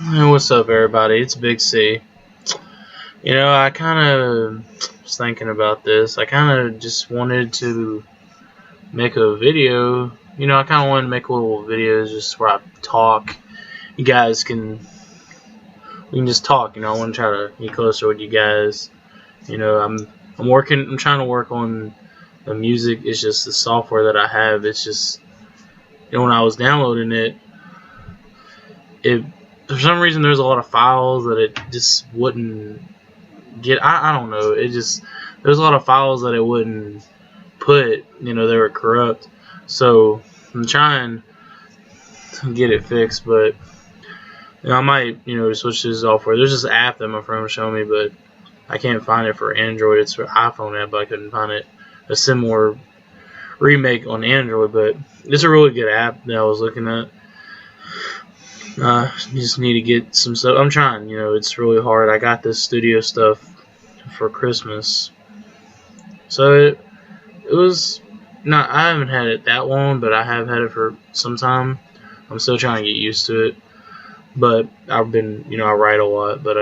Hey, what's up, everybody? It's Big C. I kind of was thinking about this. I kind of just wanted to make a video. I kind of wanted to make little videos just where I talk. You guys we can just talk. I want to try to get closer with you guys. I'm trying to work on the music. It's just the software that I have. It's just, when I was downloading it for some reason there's a lot of files that it just wouldn't get. I don't know. There's a lot of files that it wouldn't put. They were corrupt. So I'm trying to get it fixed, but I might switch this software. There's this app that my friend was showing me, but I can't find it for Android. It's for iPhone app, but I couldn't find it. A similar remake on Android, but it's a really good app that I was looking at. You just need to get some stuff. I'm trying. It's really hard. I got this studio stuff for Christmas, so it was not. I haven't had it that long, but I have had it for some time. I'm still trying to get used to it, but I've been, I write a lot, but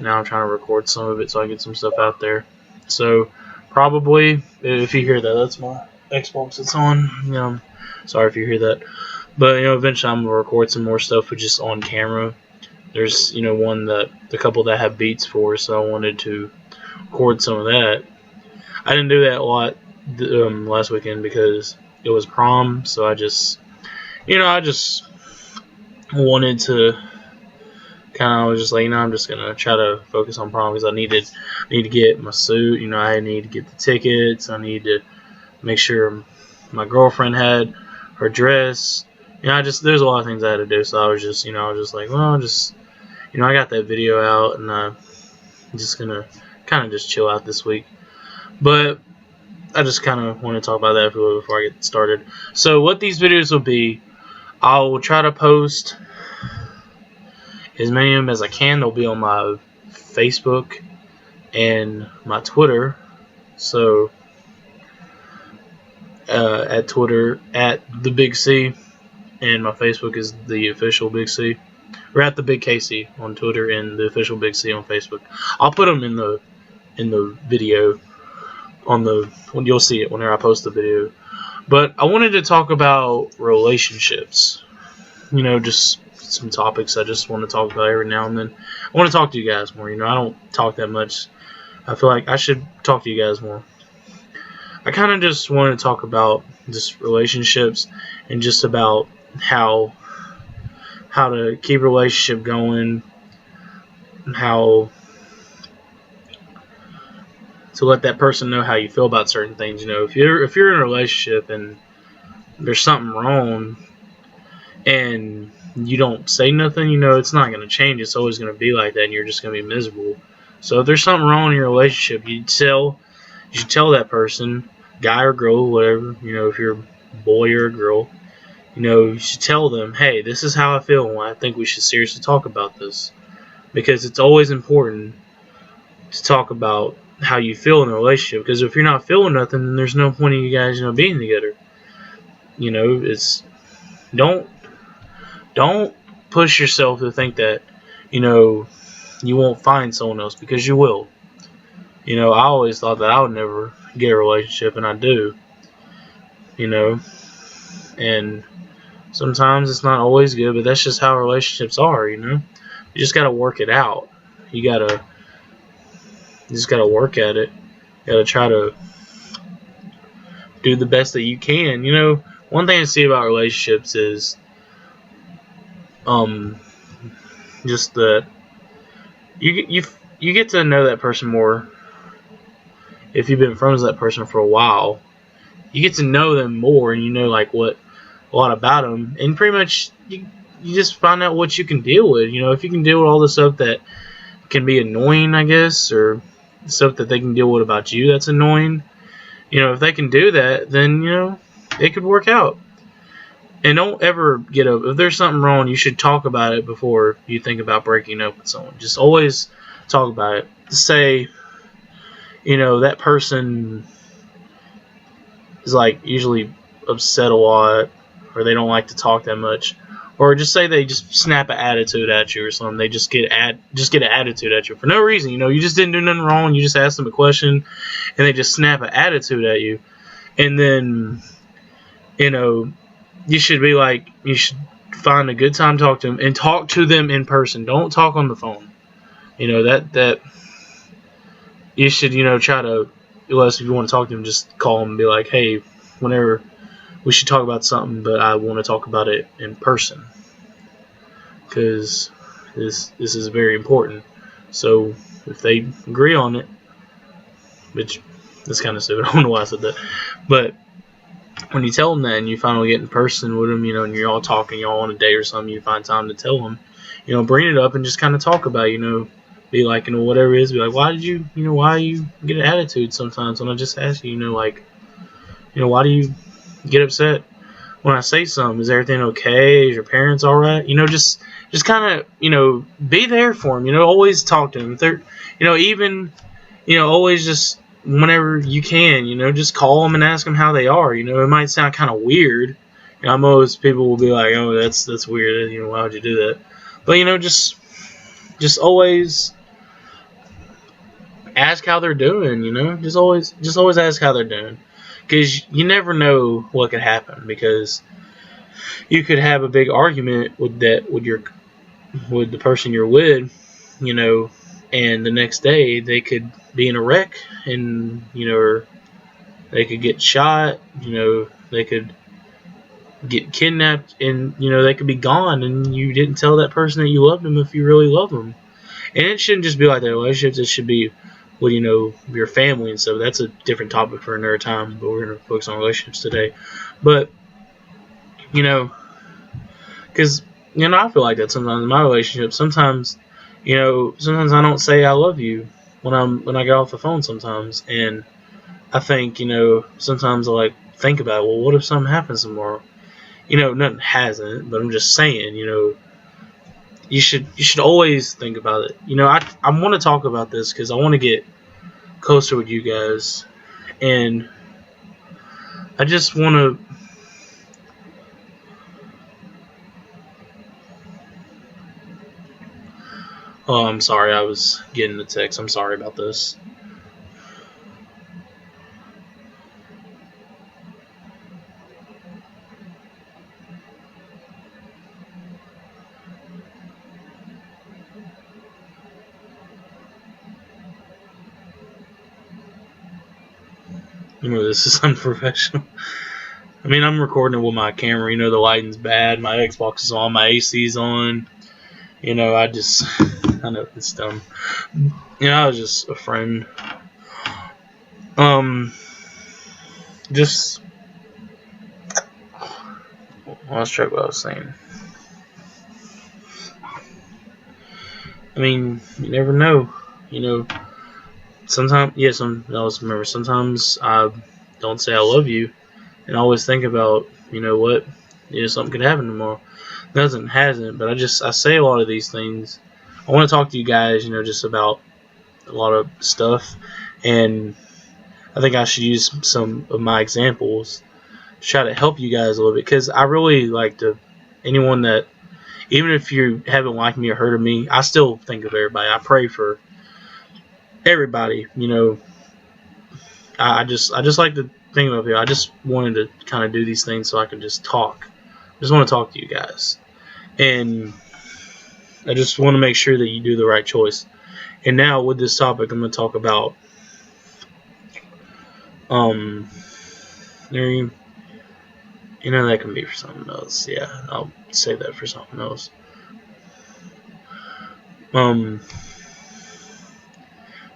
now I'm trying to record some of it so I get some stuff out there. So probably, if you hear that, that's my Xbox. It's on. Sorry if you hear that. But eventually I'm gonna record some more stuff with just on camera. There's the couple that have beats for, so I wanted to record some of that. I didn't do that a lot last weekend because it was prom, so I just wanted to I was just like, I'm just gonna try to focus on prom because I need to get my suit. I need to get the tickets. I need to make sure my girlfriend had her dress. There's a lot of things I had to do, so I was just like, well, I got that video out, and I'm just gonna kind of just chill out this week. But I just kind of want to talk about that before I get started. So what these videos will be, I will try to post as many of them as I can. They'll be on my Facebook and my Twitter. So at Twitter at the BigC, and my Facebook is the official BigC. We're at the Big KC on Twitter and the official BigC on Facebook. I'll put them in the video when you'll see it whenever I post the video. But I wanted to talk about relationships. Just some topics I just want to talk about every now and then. I want to talk to you guys more. I don't talk that much. I feel like I should talk to you guys more. I kind of just want to talk about just relationships and just about how to keep a relationship going, and how to let that person know how you feel about certain things. If you're in a relationship and there's something wrong and you don't say nothing, it's not going to change. It's always going to be like that, and you're just going to be miserable. So if there's something wrong in your relationship, you should tell that person, guy or girl, whatever. If you're a boy or a girl, you should tell them, hey, this is how I feel, and I think we should seriously talk about this. Because it's always important to talk about how you feel in a relationship. Because if you're not feeling nothing, then there's no point in you guys, being together. Don't push yourself to think that, you won't find someone else, because you will. I always thought that I would never get a relationship, and I do. And sometimes it's not always good, but that's just how relationships are. You just gotta work it out. You just gotta work at it. You gotta try to do the best that you can. One thing I see about relationships is just that you get to know that person more if you've been friends with that person for a while. You get to know them more, and a lot about them, and pretty much you just find out what you can deal with. If you can deal with all the stuff that can be annoying, I guess, or stuff that they can deal with about you that's annoying. If they can do that, then it could work out. And don't ever get up. If there's something wrong, you should talk about it before you think about breaking up with someone. Just always talk about it. Say, that person is usually upset a lot, or they don't like to talk that much. or just say they just snap an attitude at you or something. They just get an attitude at you for no reason. You just didn't do nothing wrong. You just asked them a question, and they just snap an attitude at you. And then, you should be like, you should find a good time to talk to them, and talk to them in person. Don't talk on the phone. That you should, try to, unless if you want to talk to them, just call them and be like, hey, whenever we should talk about something, but I want to talk about it in person, because this is very important. So if they agree on it, which that's kind of stupid, I don't know why I said that, but when you tell them that and you finally get in person with them, and you're all talking, you're all on a date or something, you find time to tell them, bring it up and just kind of talk about, be like, whatever it is, be like, why you get an attitude sometimes when I just ask you, why do you get upset when I say something? Is everything okay? Is your parents all right? Just kind of, be there for them. Always talk to them. If they're, even, always just whenever you can, just call them and ask them how they are. It might sound kind of weird. Most people will be like, oh, that's weird. Why would you do that? But, just always ask how they're doing. Just always ask how they're doing. Because you never know what could happen. Because you could have a big argument with the person you're with, and the next day they could be in a wreck, and or they could get shot. They could get kidnapped, and they could be gone, and you didn't tell that person that you loved them if you really love them. And it shouldn't just be like that in relationships. It should be with your family and stuff. That's a different topic for another time, but we're going to focus on relationships today. But because I feel like that sometimes in my relationship. Sometimes I don't say I love you when I get off the phone sometimes, and I think sometimes I think about it, well, what if something happens tomorrow? Nothing hasn't, but I'm just saying, you should always think about it. I want to talk about this because I want to get closer with you guys, and I just want to. Oh, I'm sorry, I was getting the text. I'm sorry about this. This is unprofessional. I mean, I'm recording it with my camera. The lighting's bad. My Xbox is on. My AC's on. I know it's dumb. I was just a friend. Just. Let's check what I was saying. I mean, you never know. Sometimes, sometimes I don't say I love you, and I always think about, what, something could happen tomorrow. Nothing hasn't, but I say a lot of these things. I want to talk to you guys, just about a lot of stuff, and I think I should use some of my examples to try to help you guys a little bit, because I really like to, anyone that, even if you haven't liked me or heard of me, I still think of everybody. I pray for everybody. I just like to think about people. I just wanted to kind of do these things so I could just talk. I just want to talk to you guys, and I just want to make sure that you do the right choice. And now with this topic, I'm going to talk about that can be for something else. Yeah, I'll save that for something else.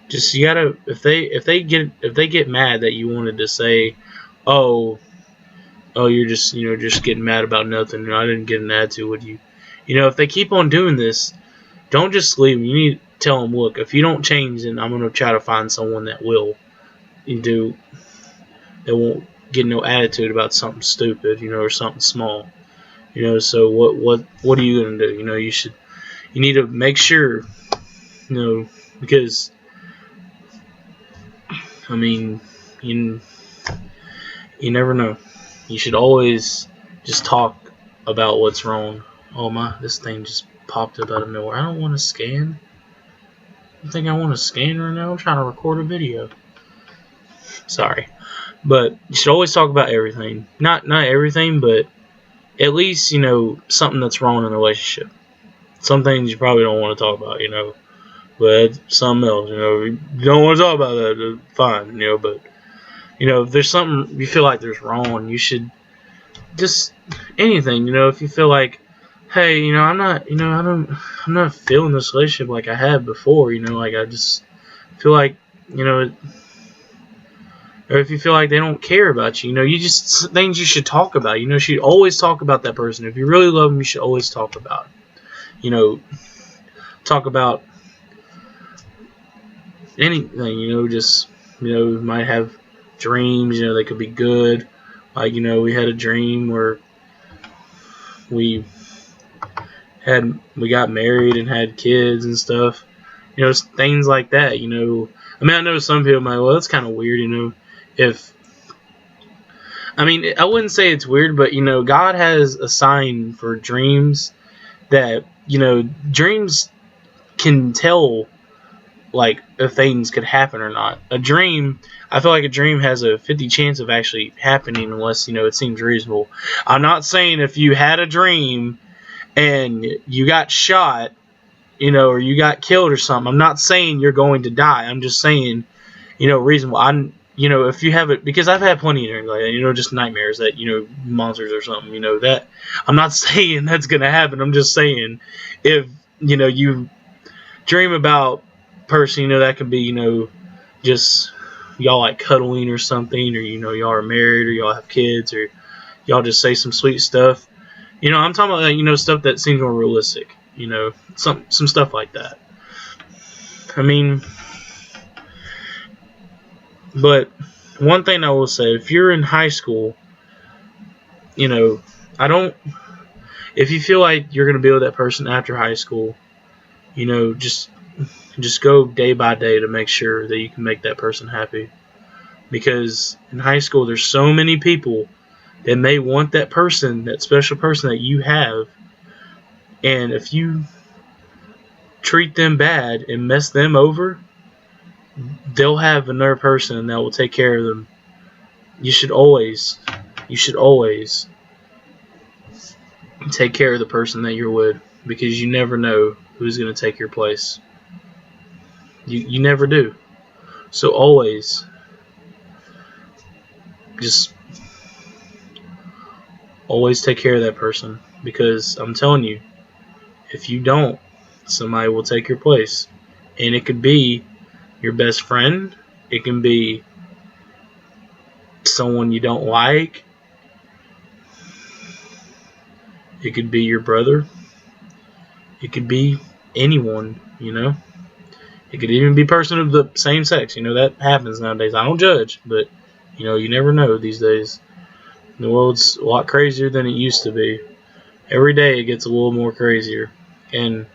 Just you gotta, if they get mad that you wanted to say, oh, you're just just getting mad about nothing. I didn't get an attitude with you. If they keep on doing this, don't just leave them. You need to tell them, look, if you don't change, then I'm gonna try to find someone that will. They won't get no attitude about something stupid, or something small. So what are you gonna do? You need to make sure, because I mean, you never know. You should always just talk about what's wrong. Oh my, this thing just popped up out of nowhere. I don't want to scan. I think I want to scan right now. I'm trying to record a video. Sorry. But you should always talk about everything. Not everything, but at least, something that's wrong in a relationship. Some things you probably don't want to talk about, but something else, you don't want to talk about that, fine, but, if there's something you feel like there's wrong, you should just, anything, if you feel like, hey, I'm not, I'm not feeling this relationship like I had before, like I just feel like, or if you feel like they don't care about you, you just, things you should talk about, you should always talk about that person. If you really love them, you should always talk about it. Talk about anything, just, we might have dreams, they could be good. Like, we had a dream where we got married and had kids and stuff. Things like that, I mean, I know some people might, well, that's kind of weird, I wouldn't say it's weird, but, God has a sign for dreams that, dreams can tell, like, if things could happen or not. A dream, I feel like a dream has a 50 chance of actually happening unless, it seems reasonable. I'm not saying if you had a dream and you got shot, or you got killed or something, I'm not saying you're going to die. I'm just saying, reasonable. If you have it, because I've had plenty of dreams like that, just nightmares that, monsters or something, that. I'm not saying that's going to happen. I'm just saying if, you dream about person, that could be, just y'all like cuddling or something, or, y'all are married, or y'all have kids, or y'all just say some sweet stuff. I'm talking about, like, stuff that seems more realistic, some stuff like that. I mean, but one thing I will say, if you're in high school, if you feel like you're going to be with that person after high school, just go day by day to make sure that you can make that person happy. Because in high school, there's so many people that may want that person, that special person that you have. And if you treat them bad and mess them over, they'll have another person that will take care of them. You should always take care of the person that you're with, because you never know who's going to take your place. You never do. So always take care of that person, because I'm telling you, if you don't, somebody will take your place. And it could be your best friend, it can be someone you don't like, it could be your brother, it could be anyone, It could even be a person of the same sex, that happens nowadays. I don't judge, but, you never know these days. The world's a lot crazier than it used to be. Every day it gets a little more crazier. And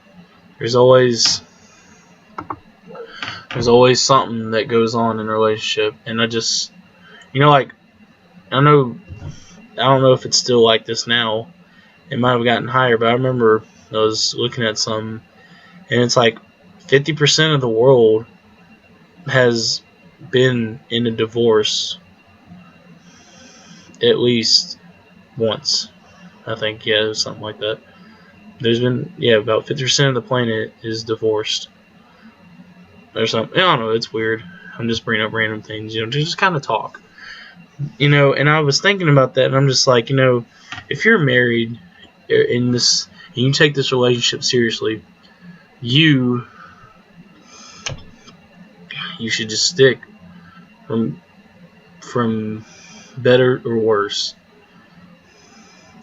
there's always something that goes on in a relationship. And I just, I don't know if it's still like this now. It might have gotten higher, but I remember I was looking at some, and it's like 50% of the world has been in a divorce at least once. I think, yeah, something like that. There's been, about 50% of the planet is divorced. Or something. I don't know, it's weird. I'm just bringing up random things, to just kind of talk. And I was thinking about that, and I'm just like, if you're married in this, and you take this relationship seriously, you should just stick from better or worse.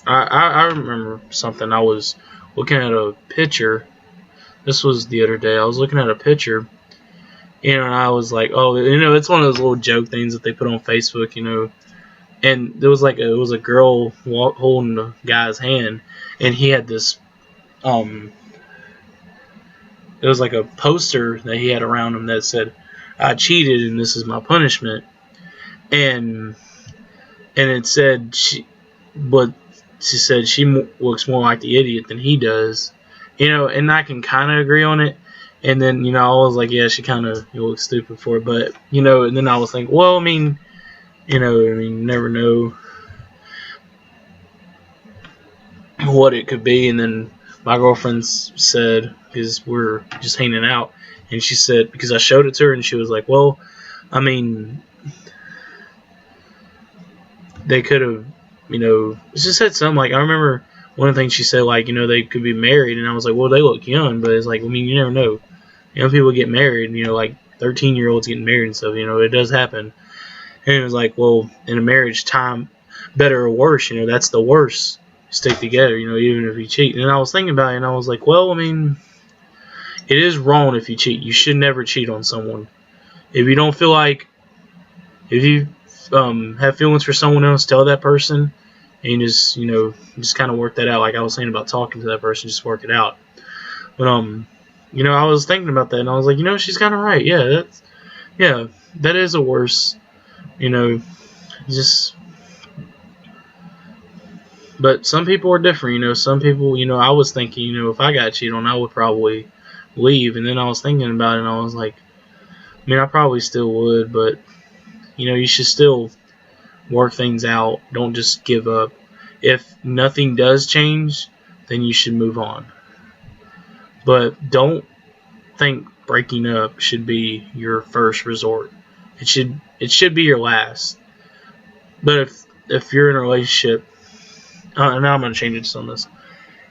I remember something. I was looking at a picture. This was the other day. I was looking at a picture, and I was like, oh, it's one of those little joke things that they put on Facebook, And there was it was a girl holding the guy's hand, and he had this, it was like a poster that he had around him that said, "I cheated, and this is my punishment." And it said, but she said she looks more like the idiot than he does. And I can kind of agree on it. And then, I was like, yeah, she kind of looks stupid for it. But, and then I was thinking, well, you never know what it could be. And then my girlfriend said, because we're just hanging out, and she said, because I showed it to her, and she was like, well, they could have, she said something like, I remember one of the things she said, like, they could be married, and I was like, well, they look young, but it's like, you never know. People get married, like 13-year-olds getting married and stuff, it does happen. And it was like, well, in a marriage, time, better or worse, that's the worst. Stick together, even if you cheat. And I was thinking about it, and I was like, well, it is wrong if you cheat. You should never cheat on someone. If you don't feel like, if you have feelings for someone else, tell that person, and just kind of work that out. Like I was saying about talking to that person, just work it out. But I was thinking about that, and I was like, she's kind of right. Yeah, that is a worse, just. But some people are different, some people, I was thinking, if I got cheated on, I would probably leave. And then I was thinking about it, and I was like, I probably still would, but, you should still work things out. Don't just give up. If nothing does change, then you should move on. But don't think breaking up should be your first resort. It should be your last. But if you're in a relationship, now I'm going to change it on this.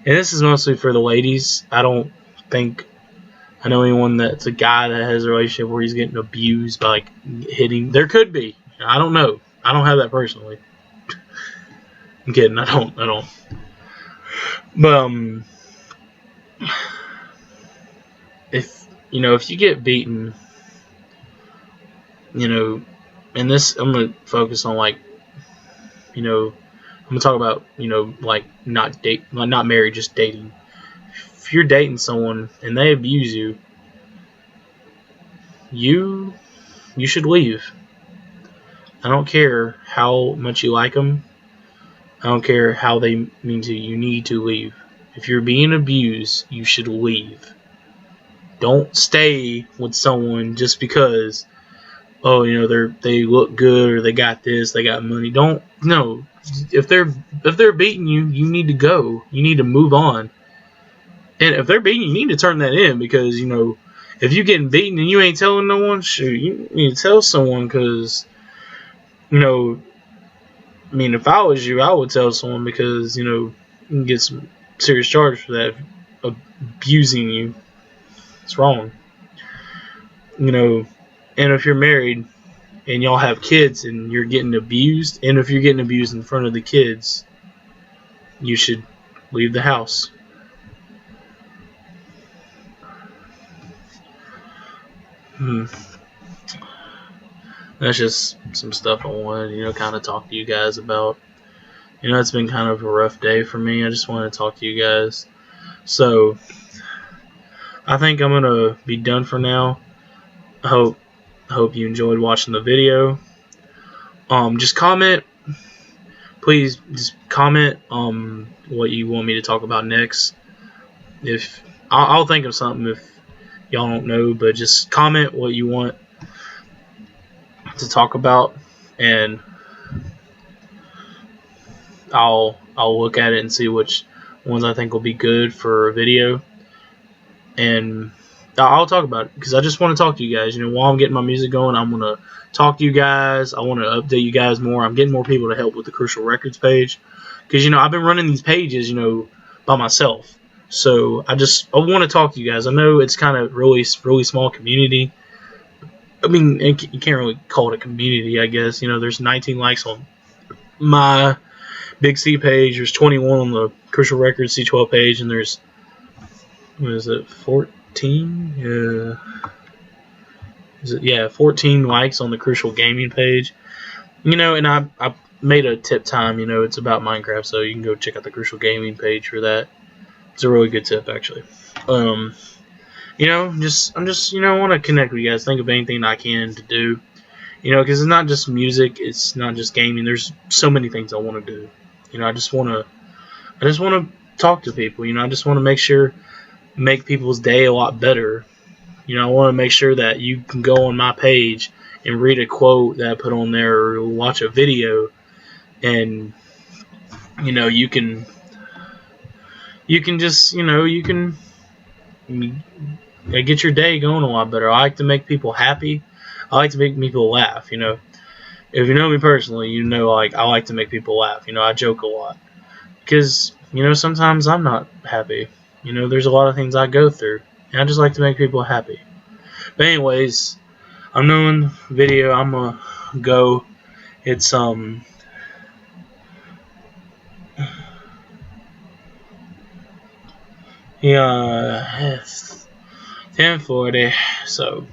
And this is mostly for the ladies. I don't think I know anyone that's a guy that has a relationship where he's getting abused by, like, hitting. There could be. I don't know. I don't have that personally. I'm kidding. I don't. But, if you get beaten, and this, I'm going to focus on, like, I'm going to talk about, like, not married, just dating. If you're dating someone and they abuse you, you should leave. I don't care how much you like them. I don't care how they mean to you. You need to leave. If you're being abused, you should leave. Don't stay with someone just because, they look good or they got this, they got money. No. If they're beating you, you need to go. You need to move on. And if they're beating you, you need to turn that in, because, if you're getting beaten and you ain't telling no one, shoot, you need to tell someone, because, if I was you, I would tell someone, because, you can get some serious charges for that, abusing you. It's wrong. And if you're married and y'all have kids and you're getting abused, and if you're getting abused in front of the kids, you should leave the house. That's just some stuff I wanted, kind of talk to you guys about. It's been kind of a rough day for me. I just wanted to talk to you guys. So, I think I'm going to be done for now. I hope you enjoyed watching the video. Just comment. Please, just comment what you want me to talk about next. If I'll think of something if y'all don't know, but just comment what you want to talk about, and I'll look at it and see which ones I think will be good for a video, and I'll talk about it, because I just want to talk to you guys. While I'm getting my music going, I'm going to talk to you guys. I want to update you guys more. I'm getting more people to help with the Crucial Records page, because I've been running these pages by myself. So I want to talk to you guys. I know it's kind of really small community. You can't really call it a community, I guess. There's 19 likes on my BigC page. There's 21 on the Crucial Records C12 page, and there's, 14? Yeah. 14 likes on the Crucial Gaming page. And I made a tip time. It's about Minecraft, so you can go check out the Crucial Gaming page for that. It's a really good tip, actually. I'm just want to connect with you guys. Think of anything I can to do. Because it's not just music. It's not just gaming. There's so many things I want to do. I just want to I just want to talk to people. I just want to make people's day a lot better. I want to make sure that you can go on my page and read a quote that I put on there, or watch a video, and you can just you can get your day going a lot better. I like to make people happy. I like to make people laugh. If you know me personally, like I like to make people laugh. I joke a lot because sometimes I'm not happy. There's a lot of things I go through, and I just like to make people happy. But anyways, I'm doing the video. I'm gonna go. It's 10:40. So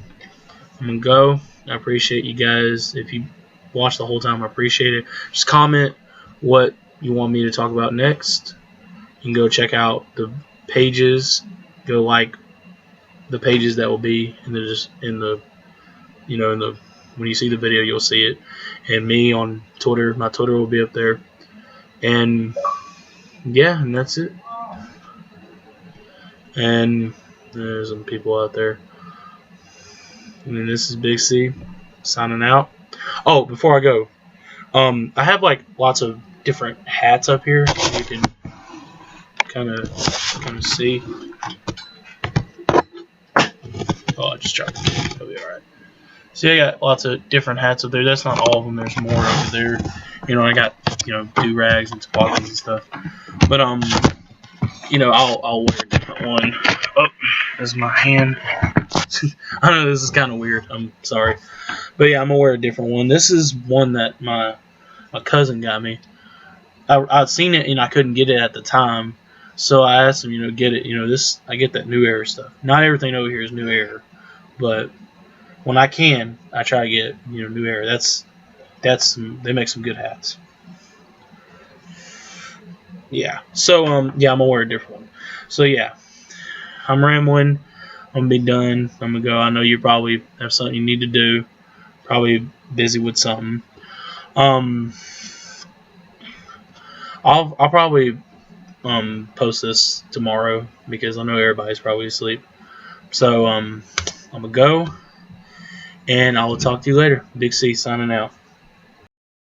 I'm gonna go. I appreciate you guys. If you watched the whole time, I appreciate it. Just comment what you want me to talk about next. You can go check out the pages. Go like the pages that will be in the when you see the video, you'll see it. And me on Twitter. My Twitter will be up there. And yeah, and that's it. And there's some people out there. And this is BigC signing out. Oh, before I go, I have like lots of different hats up here. You can kind of see. Oh, I just dropped it. It'll be alright. See, I got lots of different hats up there. That's not all of them. There's more over there. I got do-rags and toboggans and stuff. But I'll wear a different one. Oh, there's my hand. I know this is kind of weird. I'm sorry. But yeah, I'm going to wear a different one. This is one that my cousin got me. I'd seen it and I couldn't get it at the time. So I asked him, get it. I get that New Era stuff. Not everything over here is New Era. But when I can, I try to get, New Era. They make some good hats. Yeah. So, yeah, I'm going to wear a different one. So, yeah. I'm rambling. I'm going to be done. I'm going to go. I know you probably have something you need to do. Probably busy with something. I'll probably post this tomorrow because I know everybody's probably asleep. So, I'm going to go. And I will talk to you later. BigC signing out.